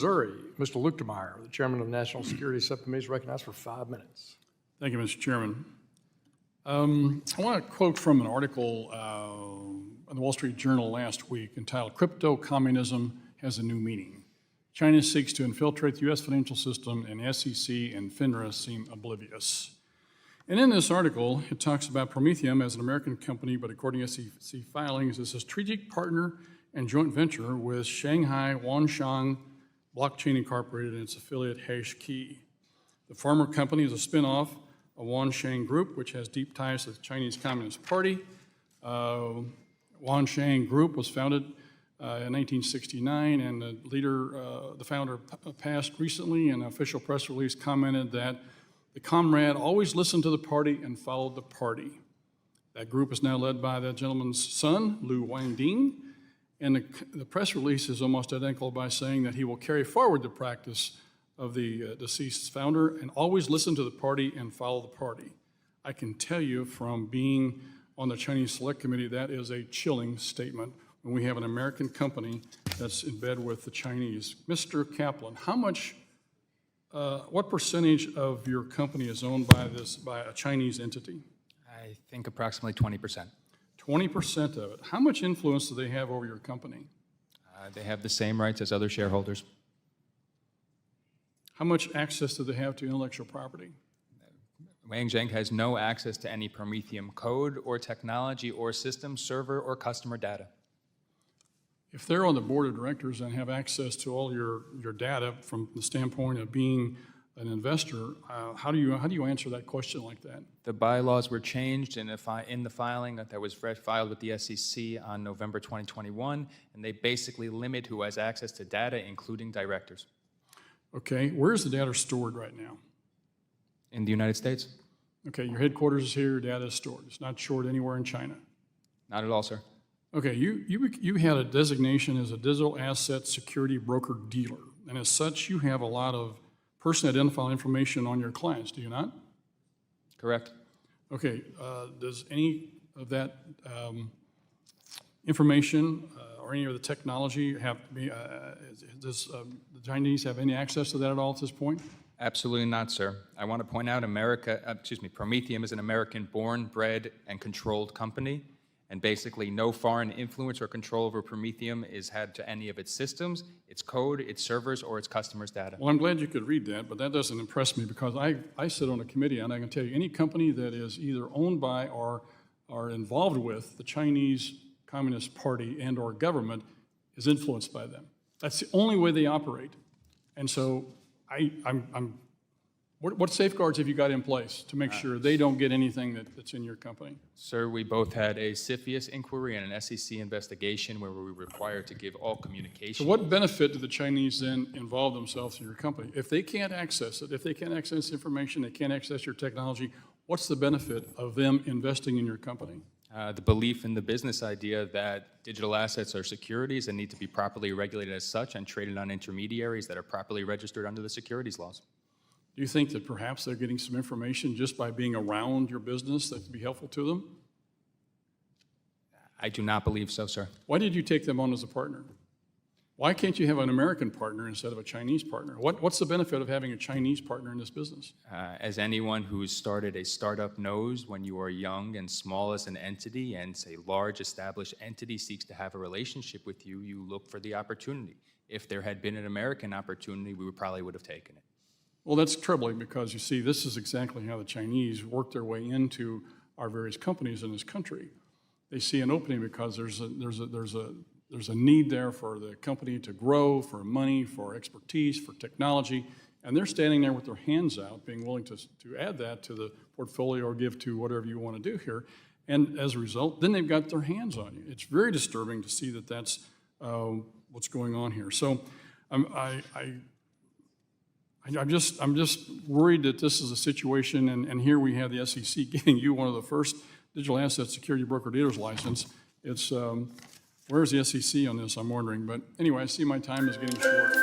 Missouri, Mr. Luchtermeyer, the chairman of the National Security Subcommittee, is recognized for 5 minutes. Thank you, Mr. Chairman. I want to quote from an article in the Wall Street Journal last week entitled, "Crypto Communism Has a New Meaning. China seeks to infiltrate the U.S. financial system, and SEC and FINRA seem oblivious." And in this article, it talks about Prometheum as an American company, but according to SEC filings, is a strategic partner and joint venture with Shanghai Wanshang Blockchain Incorporated and its affiliate HashKey. The former company is a spin-off of Wanshang Group, which has deep ties to the Chinese Communist Party. Wanshang Group was founded in 1969, and the founder passed recently. An official press release commented that the comrade always listened to the party and followed the party. That group is now led by that gentleman's son, Lu Wangding, and the press release is almost identical by saying that he will carry forward the practice of the deceased founder and always listen to the party and follow the party. I can tell you from being on the Chinese Select Committee, that is a chilling statement when we have an American company that's in bed with the Chinese. Mr. Kaplan, what percentage of your company is owned by a Chinese entity? I think approximately 20%. 20% of it. How much influence do they have over your company? They have the same rights as other shareholders. How much access do they have to intellectual property? Wang Zheng has no access to any Prometheum code or technology or system, server, or customer data. If they're on the board of directors and have access to all your data from the standpoint of being an investor, how do you answer that question like that? The bylaws were changed in the filing that was filed with the SEC on November 2021, and they basically limit who has access to data, including directors. Okay, where is the data stored right now? In the United States. Okay, your headquarters is here, your data is stored. It's not stored anywhere in China. Not at all, sir. Okay, you had a designation as a digital asset security broker dealer, and as such, you have a lot of person identifiable information on your clients, do you not? Correct. Okay, does any of that information or any of the technology does the Chinese have any access to that at all at this point? Absolutely not, sir. I want to point out Prometheum is an American-born, bred, and controlled company, and basically no foreign influence or control over Prometheum is had to any of its systems, its code, its servers, or its customers' data. Well, I'm glad you could read that, but that doesn't impress me because I sit on a committee, and I can tell you any company that is either owned by or are involved with the Chinese Communist Party and or government is influenced by them. That's the only way they operate. And so what safeguards have you got in place to make sure they don't get anything that's in your company? Sir, we both had a CFIUS inquiry and an SEC investigation where we were required to give all communication. So what benefit do the Chinese then involve themselves in your company? If they can't access it, if they can't access information, they can't access your technology, what's the benefit of them investing in your company? The belief in the business idea that digital assets are securities and need to be properly regulated as such and traded on intermediaries that are properly registered under the securities laws. Do you think that perhaps they're getting some information just by being around your business that could be helpful to them? I do not believe so, sir. Why did you take them on as a partner? Why can't you have an American partner instead of a Chinese partner? What's the benefit of having a Chinese partner in this business? As anyone who's started a startup knows, when you are young and small as an entity and a large established entity seeks to have a relationship with you, you look for the opportunity. If there had been an American opportunity, we probably would have taken it. Well, that's troubling because, you see, this is exactly how the Chinese work their way into our various companies in this country. They see an opening because there's a need there for the company to grow, for money, for expertise, for technology, and they're standing there with their hands out, being willing to add that to the portfolio or give to whatever you want to do here. And as a result, then they've got their hands on you. It's very disturbing to see that that's what's going on here. So I'm just worried that this is a situation, and here we have the SEC giving you one of the first digital asset security broker dealer's license. It's where's the SEC on this, I'm wondering. But anyway, I see my time is getting short.